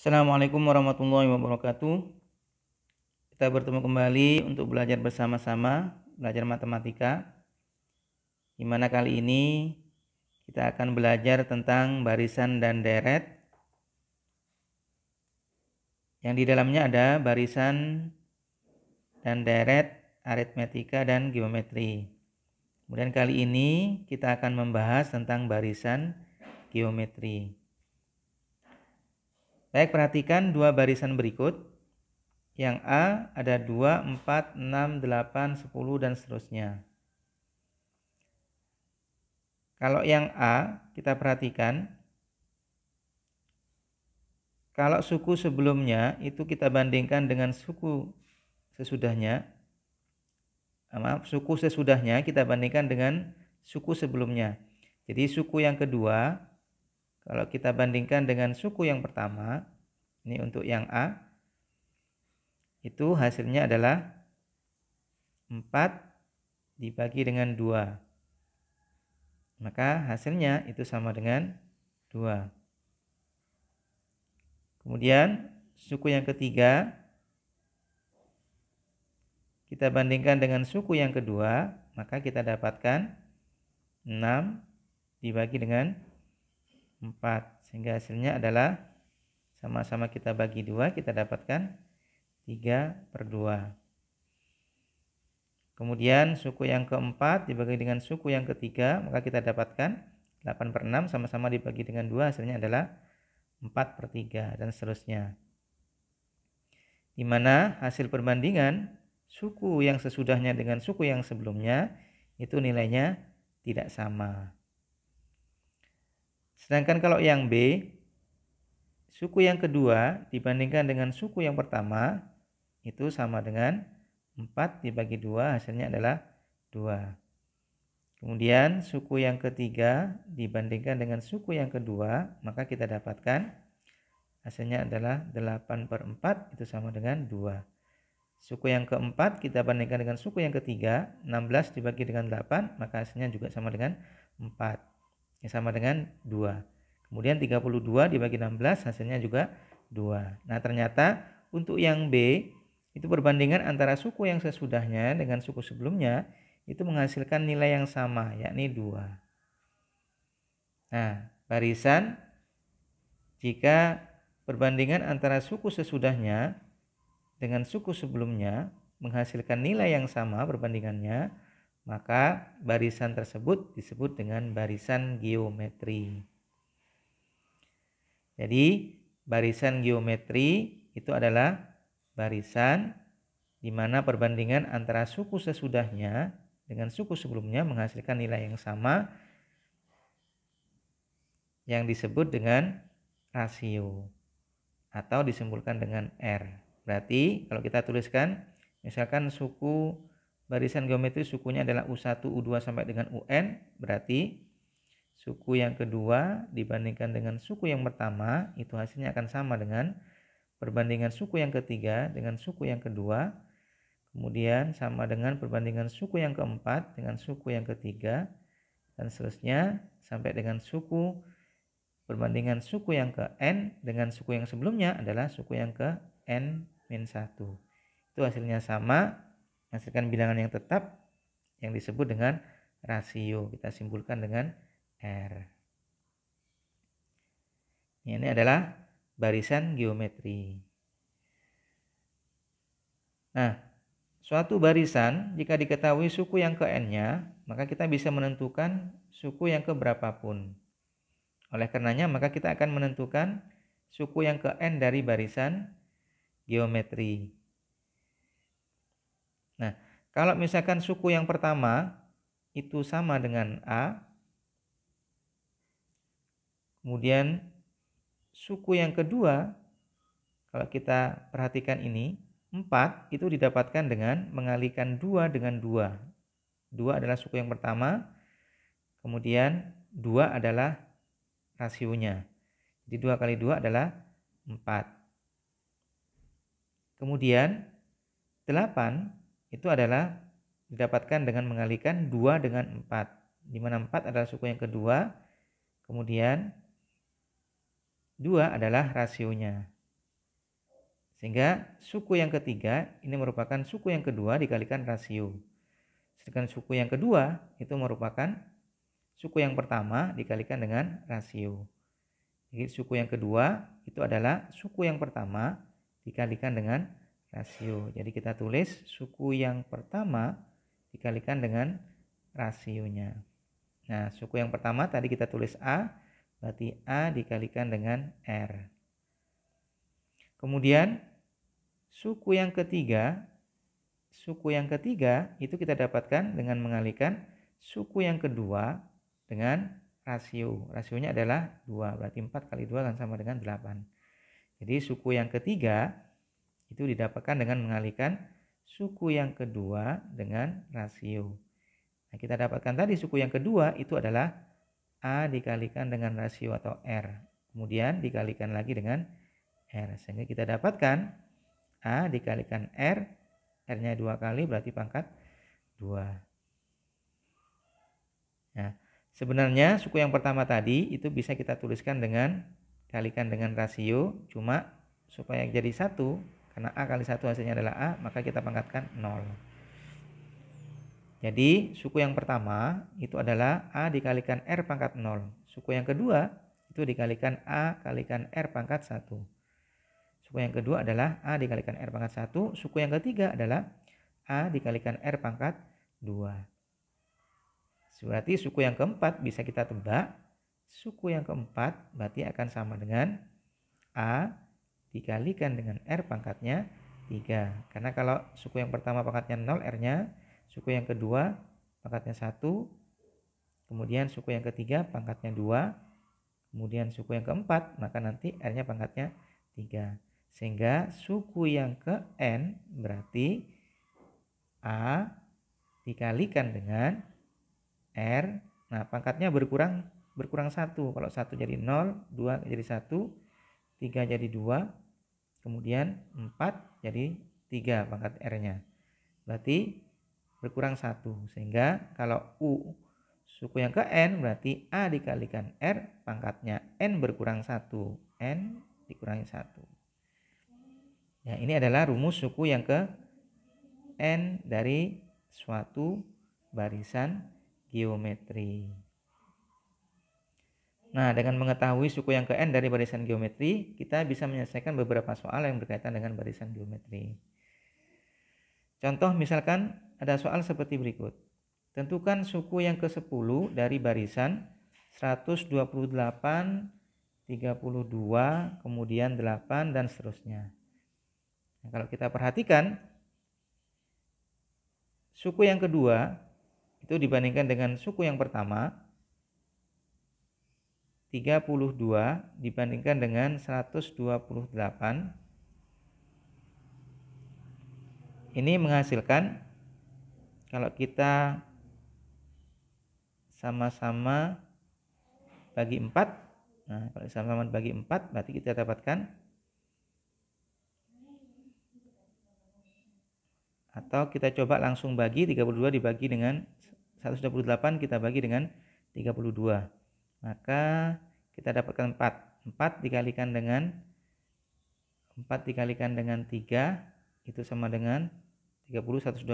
Assalamualaikum warahmatullahi wabarakatuh. Kita bertemu kembali untuk belajar bersama-sama, belajar matematika. Di mana kali ini kita akan belajar tentang barisan dan deret. Yang di dalamnya ada barisan dan deret, aritmetika dan geometri. Kemudian kali ini kita akan membahas tentang barisan geometri. Baik, perhatikan dua barisan berikut. Yang A ada 2, 4, 6, 8, 10 dan seterusnya. Kalau yang A kita perhatikan, kalau suku sebelumnya itu kita bandingkan dengan suku sesudahnya. Suku sesudahnya kita bandingkan dengan suku sebelumnya. Jadi suku yang kedua kalau kita bandingkan dengan suku yang pertama, ini untuk yang A, itu hasilnya adalah 4 dibagi dengan 2. Maka hasilnya itu sama dengan 2. Kemudian suku yang ketiga kita bandingkan dengan suku yang kedua, maka kita dapatkan 6 dibagi dengan 4. Sehingga hasilnya adalah sama-sama kita bagi 2, kita dapatkan 3/2. Kemudian suku yang keempat dibagi dengan suku yang ketiga, maka kita dapatkan 8/6 sama-sama dibagi dengan 2, hasilnya adalah 4/3 dan seterusnya. Di mana hasil perbandingan suku yang sesudahnya dengan suku yang sebelumnya itu nilainya tidak sama. Sedangkan kalau yang B, suku yang kedua dibandingkan dengan suku yang pertama itu sama dengan 4 dibagi 2, hasilnya adalah 2. Kemudian suku yang ketiga dibandingkan dengan suku yang kedua, maka kita dapatkan hasilnya adalah 8/4, itu sama dengan 2. Suku yang keempat kita bandingkan dengan suku yang ketiga, 16 dibagi dengan 8, maka hasilnya juga sama dengan 4. Yang sama dengan 2. Kemudian 32 dibagi 16, hasilnya juga 2. Nah, ternyata untuk yang B, itu perbandingan antara suku yang sesudahnya dengan suku sebelumnya, itu menghasilkan nilai yang sama, yakni 2. Nah, barisan jika perbandingan antara suku sesudahnya dengan suku sebelumnya menghasilkan nilai yang sama perbandingannya, maka barisan tersebut disebut dengan barisan geometri. Jadi, barisan geometri itu adalah barisan di mana perbandingan antara suku sesudahnya dengan suku sebelumnya menghasilkan nilai yang sama yang disebut dengan rasio atau disimpulkan dengan R. Berarti kalau kita tuliskan, misalkan suku barisan geometri sukunya adalah U1, U2 sampai dengan UN, berarti suku yang kedua dibandingkan dengan suku yang pertama itu hasilnya akan sama dengan perbandingan suku yang ketiga dengan suku yang kedua, kemudian sama dengan perbandingan suku yang keempat dengan suku yang ketiga, dan seterusnya sampai dengan perbandingan suku yang ke N dengan suku yang sebelumnya adalah suku yang ke N-1. Itu hasilnya sama, menghasilkan bilangan yang tetap yang disebut dengan rasio. Kita simpulkan dengan R. Ini adalah barisan geometri. Nah, suatu barisan jika diketahui suku yang ke N-nya, maka kita bisa menentukan suku yang ke berapapun. Oleh karenanya, maka kita akan menentukan suku yang ke N dari barisan geometri. Nah, kalau misalkan suku yang pertama itu sama dengan A, kemudian suku yang kedua, kalau kita perhatikan ini, 4 itu didapatkan dengan mengalikan 2 dengan 2. 2 adalah suku yang pertama, kemudian 2 adalah rasionya. Jadi 2 kali 2 adalah 4. Kemudian 8 itu adalah didapatkan dengan mengalikan 2 dengan 4. Di mana 4 adalah suku yang kedua, kemudian 2 adalah rasionya. Sehingga suku yang ketiga ini merupakan suku yang kedua dikalikan rasio. Sedangkan suku yang kedua itu merupakan suku yang pertama dikalikan dengan rasio. Jadi suku yang kedua itu adalah suku yang pertama dikalikan dengan rasio. Jadi kita tulis suku yang pertama dikalikan dengan rasionya. Nah, suku yang pertama tadi kita tulis A, berarti A dikalikan dengan R. Kemudian suku yang ketiga itu kita dapatkan dengan mengalihkan suku yang kedua dengan rasio. Rasionya adalah 2, berarti 4 kali 2 akan sama dengan 8. Jadi suku yang ketiga itu didapatkan dengan mengalihkan suku yang kedua dengan rasio. Nah, kita dapatkan tadi suku yang kedua itu adalah A dikalikan dengan rasio atau R. Kemudian dikalikan lagi dengan R. Sehingga kita dapatkan A dikalikan R. R-nya 2 kali berarti pangkat 2. Nah, sebenarnya suku yang pertama tadi itu bisa kita tuliskan dengan kalikan dengan rasio. Cuma supaya jadi 1, karena A kali 1 hasilnya adalah A, maka kita pangkatkan 0. Jadi suku yang pertama itu adalah A dikalikan R pangkat 0. Suku yang kedua itu dikalikan A kalikan R pangkat 1. Suku yang kedua adalah A dikalikan R pangkat 1. Suku yang ketiga adalah A dikalikan R pangkat 2. Berarti suku yang keempat bisa kita tebak. Suku yang keempat berarti akan sama dengan A dikalikan dengan R pangkatnya 3. Karena kalau suku yang pertama pangkatnya 0 R-nya, suku yang kedua pangkatnya 1, kemudian suku yang ketiga pangkatnya 2, kemudian suku yang keempat maka nanti R-nya pangkatnya 3. Sehingga suku yang ke N berarti A dikalikan dengan R. Nah, pangkatnya berkurang 1. Kalau 1 jadi 0, 2 jadi 1, 3 jadi 2, kemudian 4 jadi 3 pangkat R-nya. Berarti berkurang 1. Sehingga kalau U suku yang ke N berarti A dikalikan R pangkatnya N berkurang 1. N dikurangi 1. Ya, ini adalah rumus suku yang ke N dari suatu barisan geometri. Nah, dengan mengetahui suku yang ke N dari barisan geometri, kita bisa menyelesaikan beberapa soal yang berkaitan dengan barisan geometri. Contoh misalkan ada soal seperti berikut. Tentukan suku yang ke-10 dari barisan 128, 32, kemudian 8 dan seterusnya. Nah, kalau kita perhatikan suku yang kedua itu dibandingkan dengan suku yang pertama 32 dibandingkan dengan 128 ini menghasilkan kalau kita sama-sama bagi 4. Nah, kalau sama-sama bagi 4 berarti kita dapatkan atau kita coba langsung bagi 32 dibagi dengan 128 kita bagi dengan 32. Maka kita dapatkan 4. 4 dikalikan dengan 3 itu sama dengan 30 120.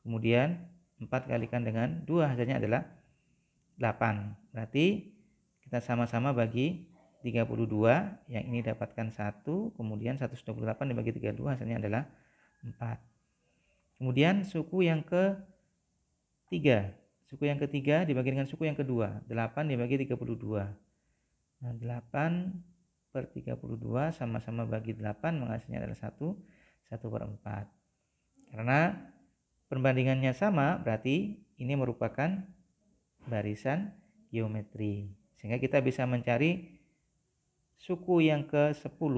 Kemudian 4 kalikan dengan 2 hasilnya adalah 8. Berarti kita sama-sama bagi 32, yang ini dapatkan 1, kemudian 128 dibagi 32 hasilnya adalah 4. Kemudian suku yang ketiga dibagi dengan suku yang kedua, 8 dibagi 32. Nah, 8 per 32 sama-sama bagi 8 menghasilnya adalah 1/4. Karena perbandingannya sama berarti ini merupakan barisan geometri. Sehingga kita bisa mencari suku yang ke-10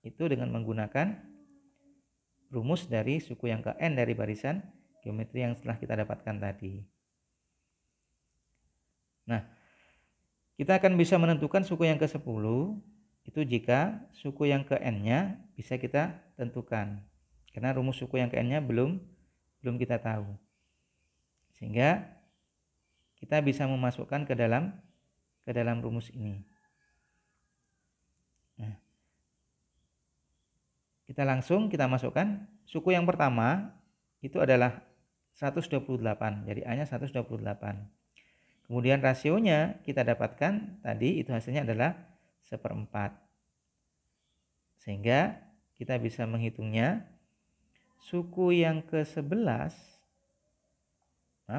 itu dengan menggunakan rumus dari suku yang ke N dari barisan geometri yang setelah kita dapatkan tadi. Nah, kita akan bisa menentukan suku yang ke-10 itu jika suku yang ke N-nya bisa kita tentukan. Karena rumus suku yang ke N-nya belum kita tahu. Sehingga kita bisa memasukkan ke dalam rumus ini. Nah, kita masukkan suku yang pertama itu adalah 128. Jadi A-nya 128. Kemudian rasionya kita dapatkan tadi itu hasilnya adalah 1/4. Sehingga kita bisa menghitungnya suku yang ke-11,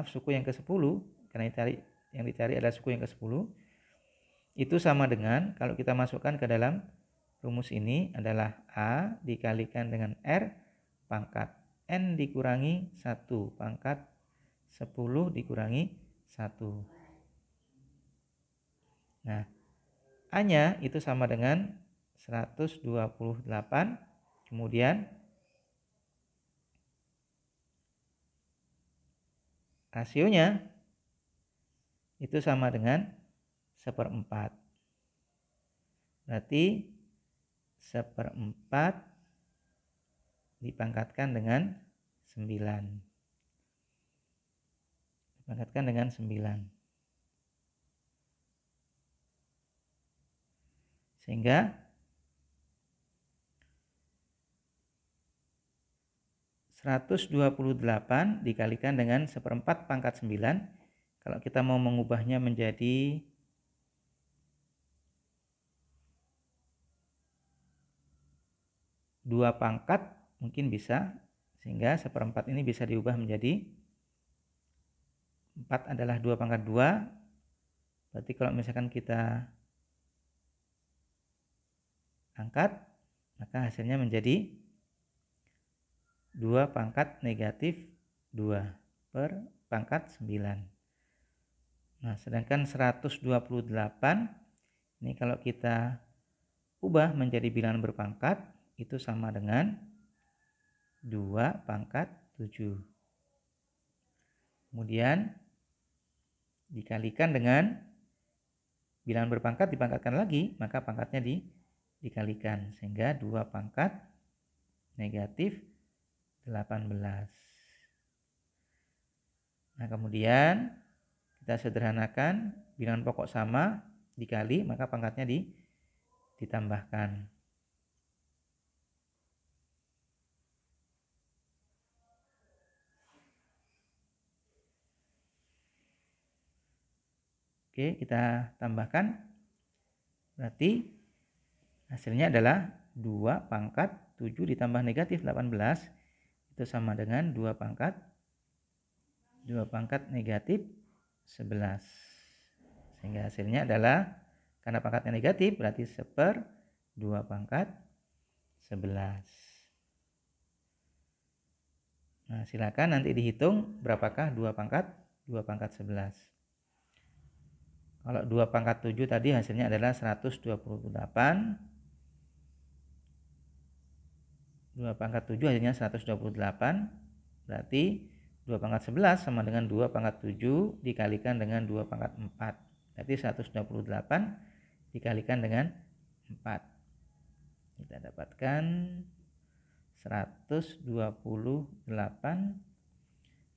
suku yang ke-10 karena yang dicari adalah suku yang ke-10 itu sama dengan kalau kita masukkan ke dalam rumus ini adalah A dikalikan dengan R pangkat N dikurangi 1 pangkat 10 dikurangi 1. Nah, A-nya itu sama dengan 128, kemudian rasionya itu sama dengan 1/4. Berarti 1/4 dipangkatkan dengan 9. Dipangkatkan dengan 9. Sehingga 128 dikalikan dengan 1/4 pangkat 9. Kalau kita mau mengubahnya menjadi 2 pangkat mungkin bisa. Sehingga 1/4 ini bisa diubah menjadi 4 adalah 2 pangkat 2. Berarti kalau misalkan kita angkat, maka hasilnya menjadi 2 pangkat negatif 2 per pangkat 9. Nah, sedangkan 128 ini kalau kita ubah menjadi bilangan berpangkat itu sama dengan 2 pangkat 7. Kemudian dikalikan dengan bilangan berpangkat dipangkatkan lagi, maka pangkatnya dikalikan sehingga 2 pangkat negatif 18. Nah, kemudian kita sederhanakan bilangan pokok sama dikali maka pangkatnya ditambahkan. Oke, kita tambahkan. Berarti hasilnya adalah 2 pangkat 7 ditambah negatif 18 itu sama dengan 2 pangkat negatif 11. Sehingga hasilnya adalah karena pangkatnya negatif berarti 1/2 pangkat 11. Nah, silakan nanti dihitung berapakah 2 pangkat 11. Kalau 2 pangkat 7 tadi hasilnya adalah 128. 2 pangkat 7 hasilnya 128. Berarti 2 pangkat 11 sama dengan 2 pangkat 7 dikalikan dengan 2 pangkat 4. Berarti 128 dikalikan dengan 4. Kita dapatkan 128.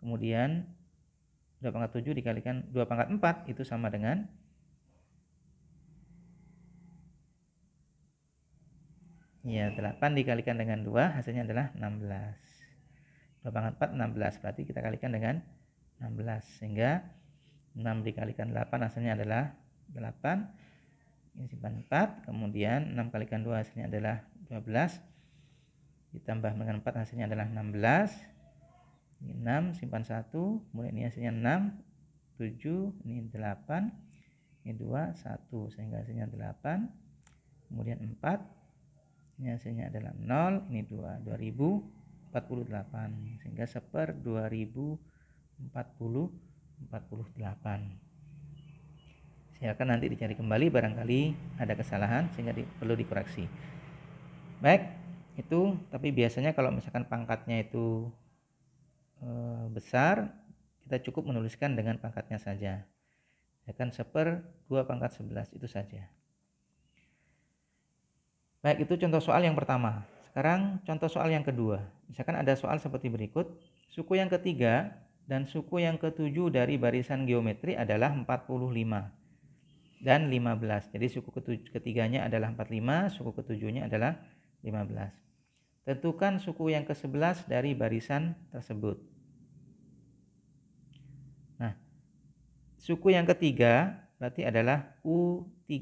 Kemudian 2 pangkat 7 dikalikan 2 pangkat 4 itu sama dengan 8 dikalikan dengan 2 hasilnya adalah 16. 2 pangkat 4 16, berarti kita kalikan dengan 16 sehingga 6 dikalikan 8 hasilnya adalah 8. Ini simpan 4, kemudian 6 kalikan 2 hasilnya adalah 12. Ditambah dengan 4 hasilnya adalah 16. Ini 6 simpan 1, kemudian ini hasilnya 6, 7, ini 8, ini 2, 1 sehingga hasilnya 8. Kemudian 4, ini hasilnya adalah 0, ini 2, 2048 sehingga 1/2048. Silakan nanti dicari kembali barangkali ada kesalahan sehingga perlu dikoreksi. Baik, itu tapi biasanya kalau misalkan pangkatnya itu besar, kita cukup menuliskan dengan pangkatnya saja. Ya kan 1/2 pangkat 11 itu saja. Baik, itu contoh soal yang pertama. Sekarang contoh soal yang kedua. Misalkan ada soal seperti berikut. Suku yang ketiga dan suku yang ketujuh dari barisan geometri adalah 45 dan 15. Jadi suku ketiganya adalah 45, suku ketujuhnya adalah 15. Tentukan suku yang ke-11 dari barisan tersebut. Nah, suku yang ketiga berarti adalah U3.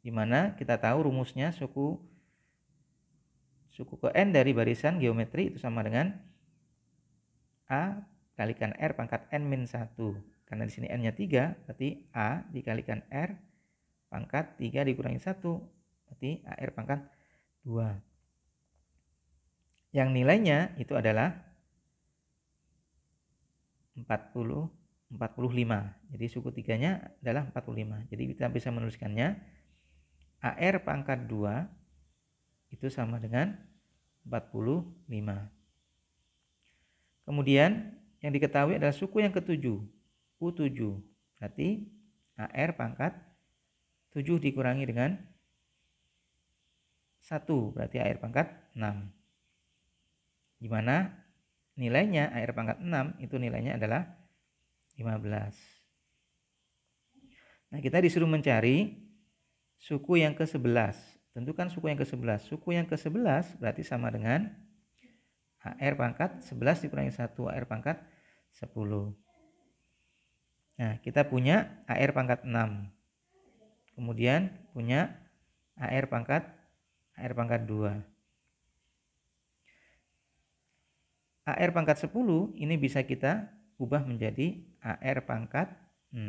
Di mana kita tahu rumusnya suku ke N dari barisan geometri itu sama dengan A kalikan R pangkat N-1. Karena di sini N-nya 3, berarti A dikalikan R pangkat 3 dikurangi 1, berarti AR pangkat 2. Yang nilainya itu adalah 45. Jadi suku 3-nya adalah 45. Jadi kita bisa menuliskannya AR pangkat 2 itu sama dengan 45. Kemudian yang diketahui adalah suku yang ketujuh, U7. Berarti AR pangkat 7 dikurangi dengan 1, berarti AR pangkat 6. Dimana nilainya AR pangkat 6 itu nilainya adalah 15. Nah, kita disuruh mencari suku yang ke-11. Tentukan suku yang ke-11. Suku yang ke-11 berarti sama dengan AR pangkat 11 dikurangi 1, AR pangkat 10. Nah, kita punya AR pangkat 6. Kemudian punya AR pangkat 2. AR pangkat 10 ini bisa kita ubah menjadi AR pangkat 6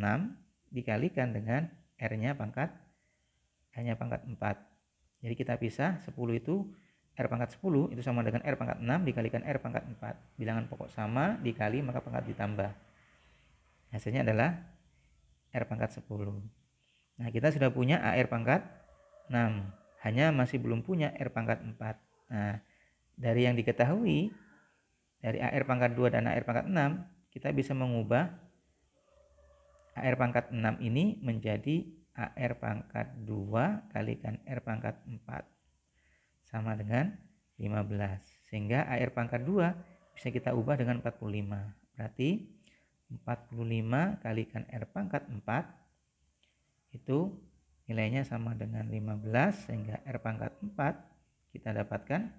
dikalikan dengan R-nya pangkat 4. Jadi kita pisah 10 itu R pangkat 10 itu sama dengan R pangkat 6 dikalikan R pangkat 4. Bilangan pokok sama dikali maka pangkat ditambah. Hasilnya adalah R pangkat 10. Nah, kita sudah punya AR pangkat 6. Hanya masih belum punya R pangkat 4. Nah, dari yang diketahui dari AR pangkat 2 dan AR pangkat 6, kita bisa mengubah AR pangkat 6 ini menjadi AR pangkat 2 kalikan R pangkat 4 sama dengan 15. Sehingga AR pangkat 2 bisa kita ubah dengan 45. Berarti 45 kalikan R pangkat 4 itu nilainya sama dengan 15, sehingga R pangkat 4 kita dapatkan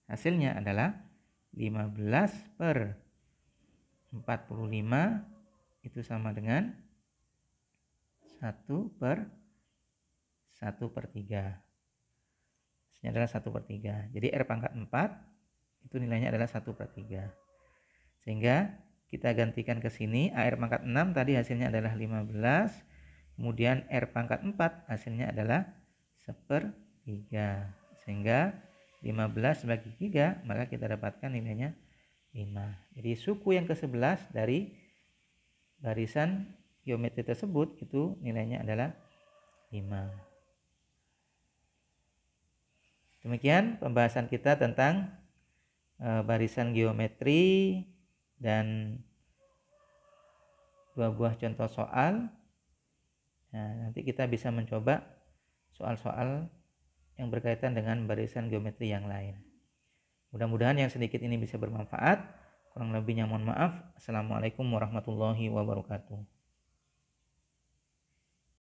hasilnya adalah 15 per 45 itu sama dengan 1 per 1/3. Hasilnya adalah 1/3. Jadi R pangkat 4 itu nilainya adalah 1/3. Sehingga kita gantikan ke sini, AR pangkat 6 tadi hasilnya adalah 15. Kemudian R pangkat 4 hasilnya adalah 1/3. Sehingga 15 bagi 3, maka kita dapatkan nilainya 5. Jadi suku yang ke-11 dari barisan geometri tersebut itu nilainya adalah 5. Demikian pembahasan kita tentang barisan geometri dan dua buah contoh soal. Nah, nanti kita bisa mencoba soal-soal yang berkaitan dengan barisan geometri yang lain. Mudah-mudahan yang sedikit ini bisa bermanfaat. Kurang lebihnya mohon maaf. Assalamualaikum warahmatullahi wabarakatuh.